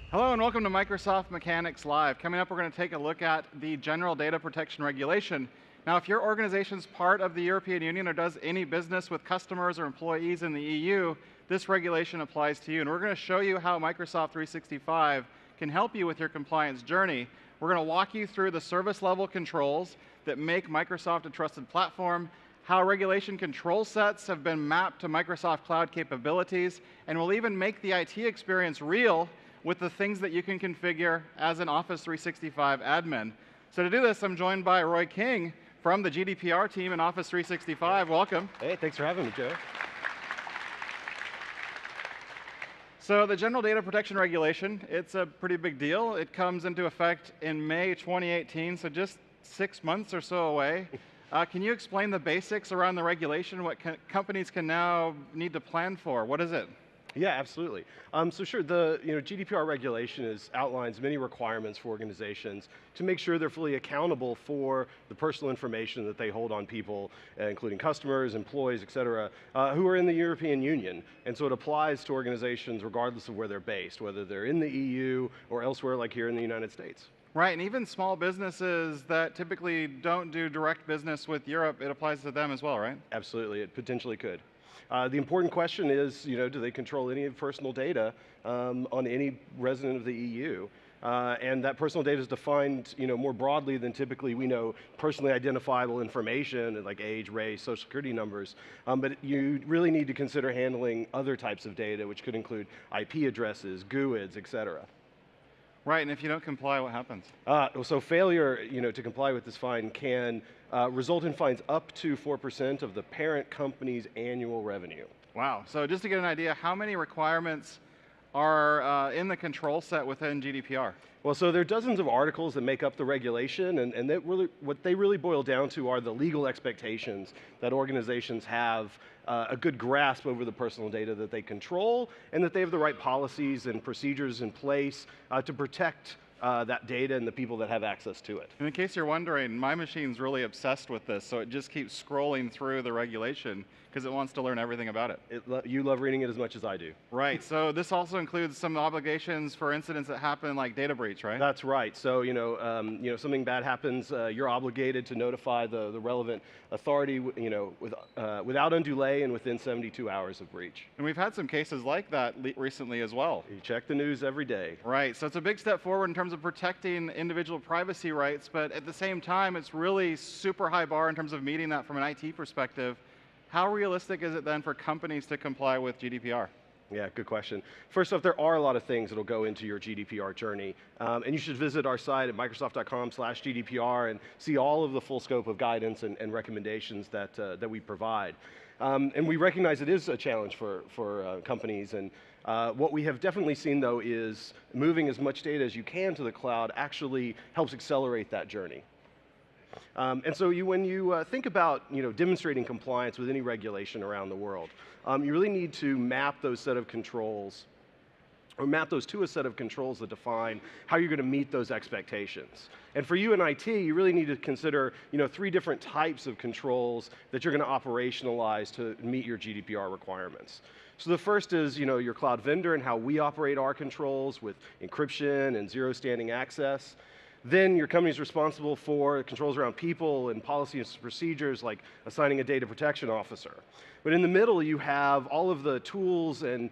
Hello and welcome to Microsoft Mechanics Live. Coming up, we're going to take a look at the General Data Protection Regulation. Now, if your organization's part of the European Union or does any business with customers or employees in the EU, this regulation applies to you. And we're going to show you how Microsoft 365 can help you with your compliance journey. We're going to walk you through the service level controls that make Microsoft a trusted platform, how regulation control sets have been mapped to Microsoft Cloud capabilities, and we'll even make the IT experience real with the things that you can configure as an Office 365 admin. So to do this, I'm joined by Roy King from the GDPR team in Office 365. Welcome. Hey, thanks for having me, Joe. So the General Data Protection Regulation, it's a pretty big deal. It comes into effect in May 2018, so just 6 months or so away. Can you explain the basics around the regulation, what companies can now need to plan for? What is it? Yeah, absolutely. So sure, the GDPR regulation outlines many requirements for organizations to make sure they're fully accountable for the personal information that they hold on people, including customers, employees, et cetera, who are in the European Union. And so it applies to organizations regardless of where they're based, whether they're in the EU or elsewhere like here in the United States. Right, and even small businesses that typically don't do direct business with Europe, it applies to them as well, right? Absolutely, it potentially could. The important question is, do they control any personal data on any resident of the EU? And that personal data is defined, more broadly than typically we know personally identifiable information like age, race, social security numbers. But you really need to consider handling other types of data, which could include IP addresses, GUIDs, et cetera. Right, and if you don't comply, what happens? So failure, to comply with this fine can result in fines up to 4% of the parent company's annual revenue. Wow, so just to get an idea, how many requirements are in the control set within GDPR? Well, so there are dozens of articles that make up the regulation, and what they really boil down to are the legal expectations that organizations have a good grasp over the personal data that they control, and that they have the right policies and procedures in place to protect that data and the people that have access to it. And in case you're wondering, my machine's really obsessed with this, so it just keeps scrolling through the regulation because it wants to learn everything about it. You love reading it as much as I do. Right, so this also includes some obligations for incidents that happen like data breach, right? That's right, so something bad happens, you're obligated to notify the relevant authority without undue delay and within 72 hours of breach. And we've had some cases like that recently as well. You check the news every day. Right, so it's a big step forward in terms of protecting individual privacy rights, but at the same time, it's really super high bar in terms of meeting that from an IT perspective. How realistic is it then for companies to comply with GDPR? Yeah, good question. First off, there are a lot of things that will go into your GDPR journey, and you should visit our site at microsoft.com/GDPR and see all of the full scope of guidance and recommendations that we provide. And we recognize it is a challenge for companies, and what we have definitely seen though is moving as much data as you can to the cloud actually helps accelerate that journey. And so when you think about demonstrating compliance with any regulation around the world, you really need to map those set of controls, or map those to a set of controls that define how you're going to meet those expectations. And for you in IT, you really need to consider 3 different types of controls that you're going to operationalize to meet your GDPR requirements. So the first is your cloud vendor and how we operate our controls with encryption and zero standing access. Then your company is responsible for controls around people and policies and procedures like assigning a data protection officer. But in the middle, you have all of the tools and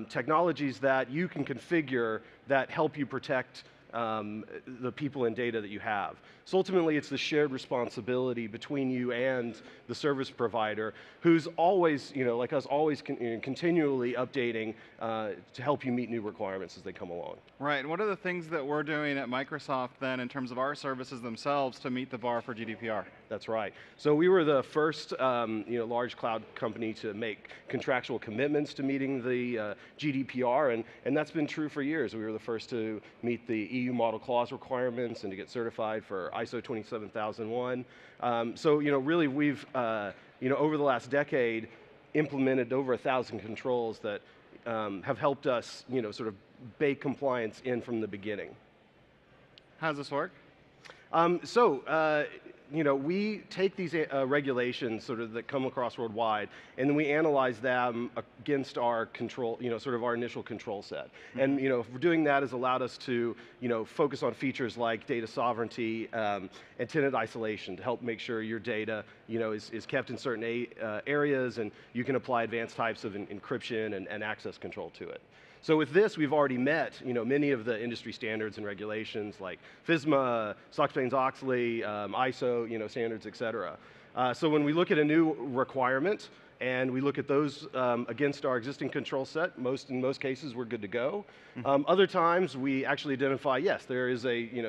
technologies that you can configure that help you protect the people and data that you have. So ultimately, it's the shared responsibility between you and the service provider, who's always, like us, always continually updating to help you meet new requirements as they come along. Right, and what are the things that we're doing at Microsoft then in terms of our services themselves to meet the bar for GDPR? That's right. So we were the first large cloud company to make contractual commitments to meeting the GDPR, and that's been true for years. We were the first to meet the EU model clause requirements and to get certified for ISO 27001. So really we've over the last decade implemented over 1,000 controls that have helped us sort of bake compliance in from the beginning. How does this work? we take these regulations sort of that come across worldwide, and then we analyze them against our control, sort of our initial control set. And for doing that has allowed us to focus on features like data sovereignty and tenant isolation to help make sure your data is kept in certain areas, and you can apply advanced types of encryption and access control to it. So with this, we've already met many of the industry standards and regulations like FISMA, Sarbanes-Oxley, ISO standards, et cetera. So when we look at a new requirement and we look at those against our existing control set, in most cases we're good to go. Other times we actually identify, yes, there is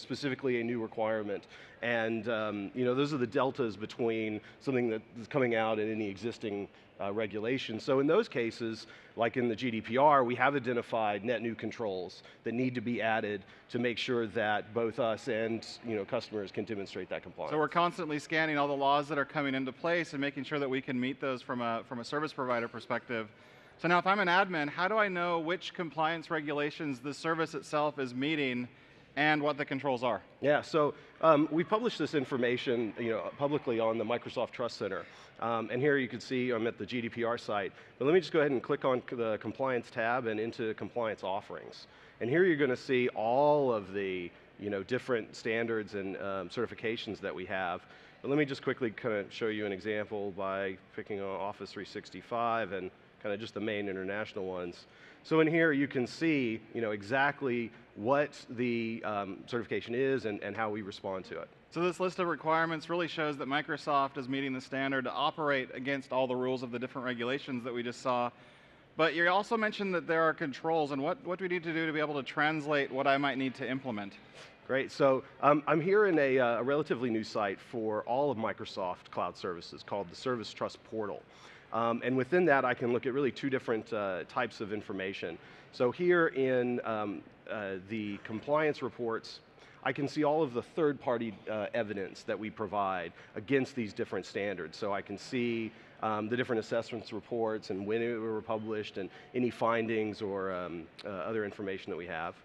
specifically a new requirement, and those are the deltas between something that is coming out and any existing regulation. So in those cases, like in the GDPR, we have identified net new controls that need to be added to make sure that both us and customers can demonstrate that compliance. So we're constantly scanning all the laws that are coming into place and making sure that we can meet those from a service provider perspective. So now if I'm an admin, how do I know which compliance regulations the service itself is meeting and what the controls are? Yeah, so we publish this information publicly on the Microsoft Trust Center. And here you can see I'm at the GDPR site. But let me just go ahead and click on the Compliance tab and into Compliance Offerings. And here you're going to see all of the different standards and certifications that we have. But let me just quickly kind of show you an example by picking on Office 365 and kind of just the main international ones. So in here you can see exactly what the certification is and how we respond to it. So this list of requirements really shows that Microsoft is meeting the standard to operate against all the rules of the different regulations that we just saw. But you also mentioned that there are controls, and what do we need to do to be able to translate what I might need to implement? Great, so I'm here in a relatively new site for all of Microsoft Cloud Services called the Service Trust Portal. And within that, I can look at really two different types of information. So here in the compliance reports, I can see all of the third-party evidence that we provide against these different standards. So I can see the different assessments reports and when it were published and any findings or other information that we have.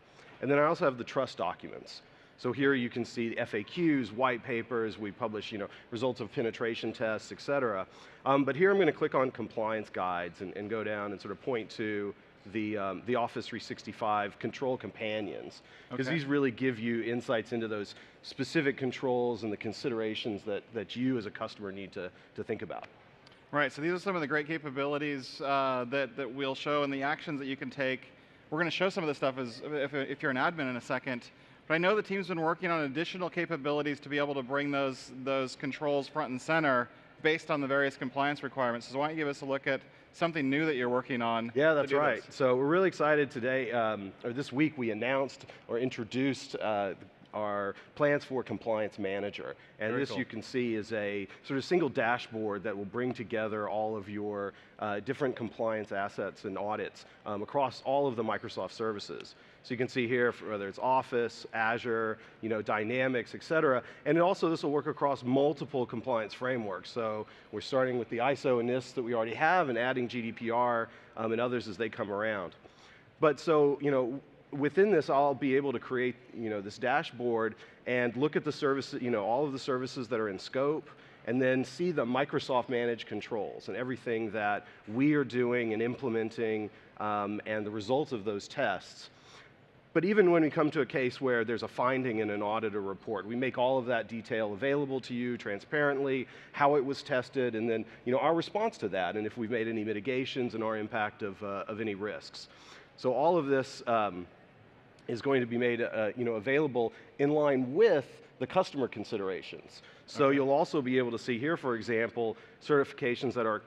And then I also have the trust documents. So here you can see FAQs, white papers, we publish results of penetration tests, et cetera. But here I'm going to click on compliance guides and go down and sort of point to the Office 365 control companions, because these really give you insights into those specific controls and the considerations that you as a customer need to think about. Right, so these are some of the great capabilities that we'll show and the actions that you can take. We're going to show some of this stuff if you're an admin in a second. But I know the team's been working on additional capabilities to be able to bring those controls front and center based on the various compliance requirements. So why don't you give us a look at something new that you're working on? Yeah, that's right. So we're really excited today, or this week we announced or introduced our plans for Compliance Manager. And this, you can see, is a sort of single dashboard that will bring together all of your different compliance assets and audits across all of the Microsoft services. So you can see here whether it's Office, Azure, Dynamics, et cetera. And also this will work across multiple compliance frameworks. So we're starting with the ISO and NIST that we already have and adding GDPR and others as they come around. But so, within this, I'll be able to create, this dashboard and look at the services, all of the services that are in scope, and then see the Microsoft managed controls and everything that we are doing and implementing and the results of those tests. But even when we come to a case where there's a finding in an audit or report, we make all of that detail available to you transparently, how it was tested, and then our response to that, and if we've made any mitigations and our impact of any risks. So all of this is going to be made available in line with the customer considerations. So you'll also be able to see here, for example, certifications that are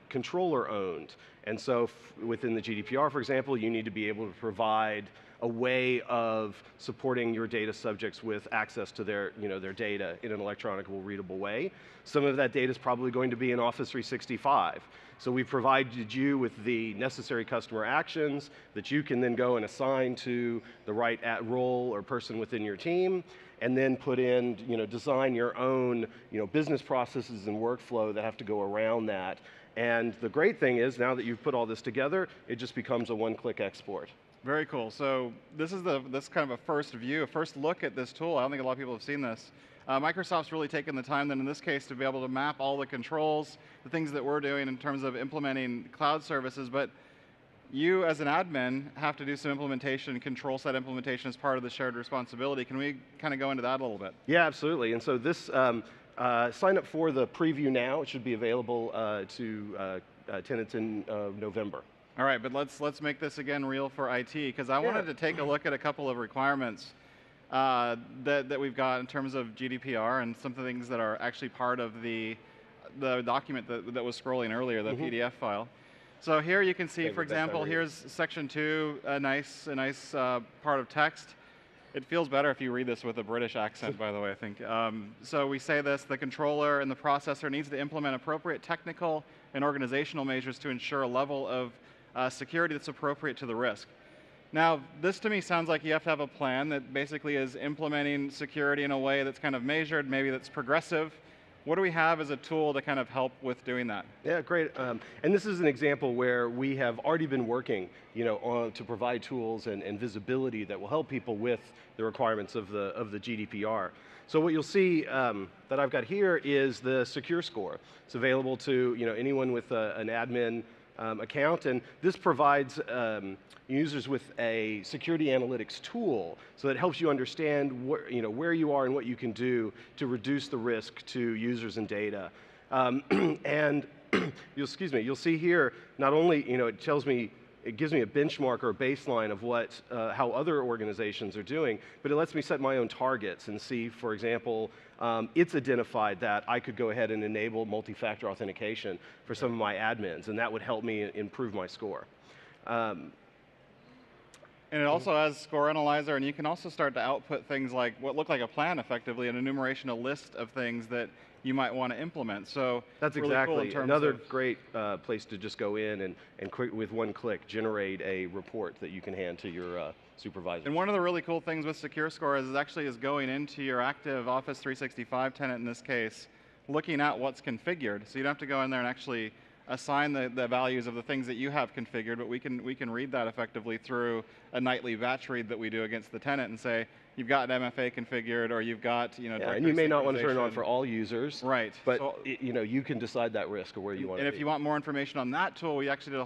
controller owned. And so within the GDPR, for example, you need to be able to provide a way of supporting your data subjects with access to their data in an electronically readable way. Some of that data is probably going to be in Office 365. So we've provided you with the necessary customer actions that you can then go and assign to the right role or person within your team, and then put in, design your own, business processes and workflow that have to go around that. And the great thing is, now that you've put all this together, it just becomes a one-click export. Very cool. So this is kind of a first view, a first look at this tool. I don't think a lot of people have seen this. Microsoft's really taken the time then in this case to be able to map all the controls, the things that we're doing in terms of implementing cloud services, but you as an admin have to do some implementation, control set implementation as part of the shared responsibility. Can we kind of go into that a little bit? Yeah, absolutely. And so this, sign up for the preview now. It should be available to tenants in November. All right, but let's make this again real for IT, because I wanted to take a look at a couple of requirements that we've got in terms of GDPR and some things that are actually part of the document that was scrolling earlier, the PDF file. So here you can see, for example, here's section 2, a nice part of text. It feels better if you read this with a British accent, by the way, I think. So we say this: the controller and the processor needs to implement appropriate technical and organizational measures to ensure a level of security that's appropriate to the risk. Now, this to me sounds like you have to have a plan that basically is implementing security in a way that's kind of measured, maybe that's progressive. What do we have as a tool to kind of help with doing that? Yeah, great. And this is an example where we have already been working, to provide tools and visibility that will help people with the requirements of the GDPR. So what you'll see that I've got here is the secure score. It's available to anyone with an admin account, and this provides users with a security analytics tool, so that helps you understand where you are and what you can do to reduce the risk to users and data. And you'll see here not only it gives me a benchmark or a baseline of how other organizations are doing, but it lets me set my own targets and see, for example, it's identified that I could go ahead and enable multi-factor authentication for some of my admins, and that would help me improve my score. And it also has score analyzer, and you can also start to output things like what look like a plan, effectively, an enumeration, a list of things that you might want to implement. So that's really exactly cool in terms another of great place to just go in and with one click generate a report that you can hand to your supervisor. And one of the really cool things with Secure Score is going into your active Office 365 tenant in this case, looking at what's configured. So you don't have to go in there and actually assign the values of the things that you have configured, but we can read that effectively through a nightly batch read that we do against the tenant and say, you've got MFA configured, or you've got and you may not want to turn it on for all users, right? But so, you can decide that risk of where you want to be. And if you want more information on that tool, we actually did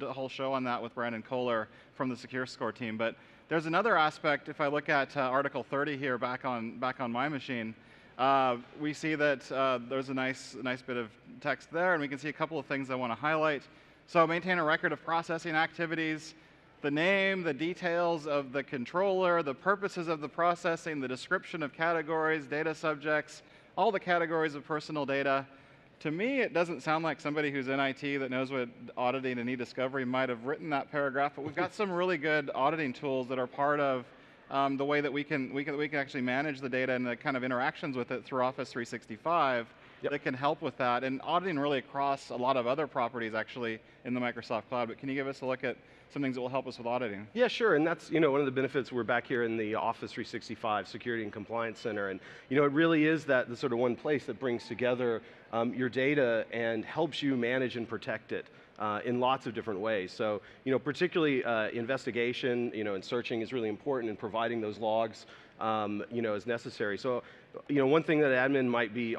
a whole show on that with Brandon Kohler from the Secure Score team. But there's another aspect. If I look at Article 30 here back on my machine, we see that there's a nice bit of text there, and we can see a couple of things I want to highlight. So maintain a record of processing activities, the name, the details of the controller, the purposes of the processing, the description of categories, data subjects, all the categories of personal data. To me, it doesn't sound like somebody who's in IT that knows what auditing and e-discovery might have written that paragraph, but we've got some really good auditing tools that are part of the way that we can actually manage the data and the kind of interactions with it through Office 365 that can help with that, and auditing really across a lot of other properties actually in the Microsoft Cloud. But can you give us a look at some things that will help us with auditing? Yeah, sure, and that's one of the benefits. We're back here in the Office 365 Security and Compliance Center, and it really is the sort of one place that brings together your data and helps you manage and protect it in lots of different ways. So, particularly investigation, and searching is really important, and providing those logs, is necessary. So, one thing that an admin might be,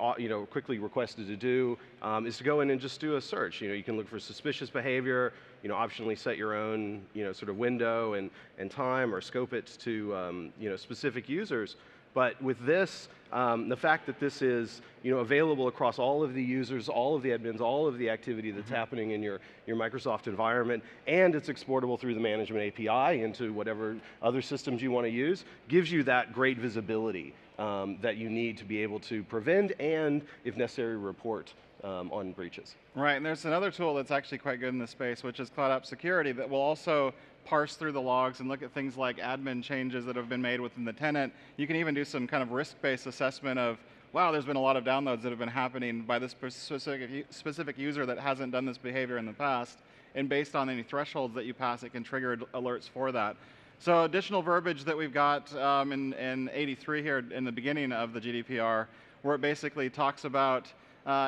quickly requested to do is to go in and just do a search. You can look for suspicious behavior, optionally set your own, sort of window and time, or scope it to, specific users. But with this, the fact that this is available across all of the users, all of the admins, all of the activity that's happening in your Microsoft environment, and it's exportable through the management API into whatever other systems you want to use, gives you that great visibility that you need to be able to prevent and, if necessary, report on breaches. Right, and there's another tool that's actually quite good in this space, which is Cloud App Security, that will also parse through the logs and look at things like admin changes that have been made within the tenant. You can even do some kind of risk-based assessment of, wow, there's been a lot of downloads that have been happening by this specific user that hasn't done this behavior in the past, and based on any thresholds that you pass, it can trigger alerts for that. So additional verbiage that we've got in 83 here in the beginning of the GDPR, where it basically talks about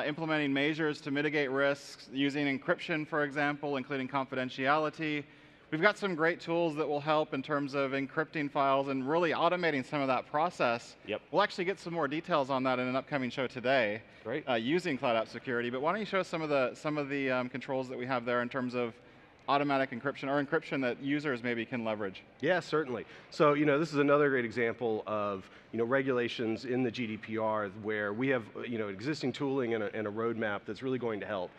implementing measures to mitigate risks using encryption, for example, including confidentiality. We've got some great tools that will help in terms of encrypting files and really automating some of that process. Yep. We'll actually get some more details on that in an upcoming show today. Great. Using cloud app security. But why don't you show us some of the controls that we have there in terms of automatic encryption or encryption that users maybe can leverage? Yeah, certainly. So, this is another great example of, regulations in the GDPR where we have, existing tooling and a roadmap that's really going to help.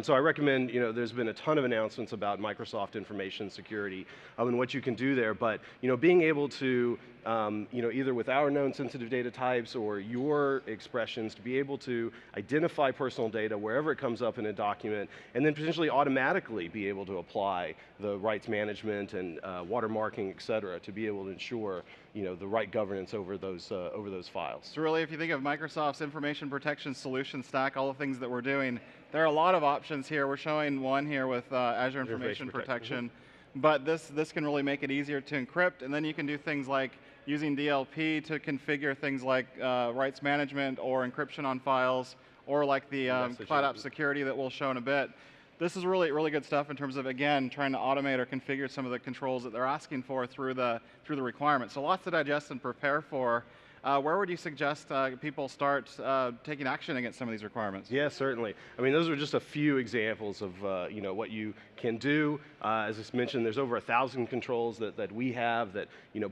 So I recommend, there's been a ton of announcements about Microsoft information security and what you can do there, but, being able to, either with our known sensitive data types or your expressions to be able to identify personal data wherever it comes up in a document, and then potentially automatically be able to apply the rights management and watermarking, et cetera, to be able to ensure the right governance over those files. So really, if you think of Microsoft's information protection solution stack, all the things that we're doing, there are a lot of options here. We're showing one here with Azure Information Protection, but this can really make it easier to encrypt, and then you can do things like using DLP to configure things like rights management or encryption on files, or like the cloud app security that we'll show in a bit. This is really, really good stuff in terms of, again, trying to automate or configure some of the controls that they're asking for through the requirements. So lots to digest and prepare for. Where would you suggest people start taking action against some of these requirements? Yeah, certainly. I mean, those are just a few examples of what you can do. As I mentioned, there's over 1,000 controls that we have that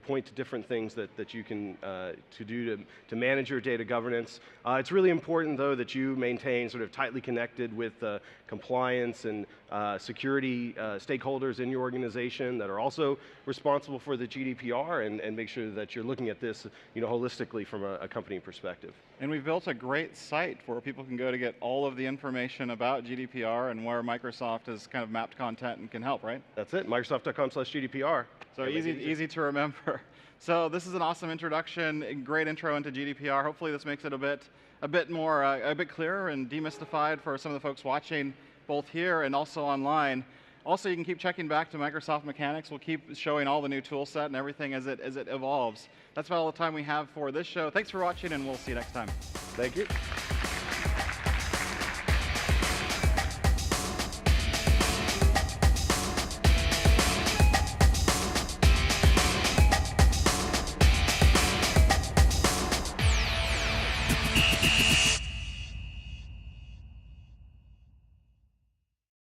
point to different things that you can to do to manage your data governance. It's really important, though, that you maintain sort of tightly connected with compliance and security stakeholders in your organization that are also responsible for the GDPR, and make sure that you're looking at this holistically from a company perspective. And we've built a great site where people can go to get all of the information about GDPR and where Microsoft has kind of mapped content and can help, right? That's it, Microsoft.com/GDPR. So easy to remember. So this is an awesome introduction, a great intro into GDPR. Hopefully this makes it a bit clearer and demystified for some of the folks watching both here and also online. Also, you can keep checking back to Microsoft Mechanics. We'll keep showing all the new tool set and everything as it evolves. That's about all the time we have for this show. Thanks for watching, and we'll see you next time. Thank you.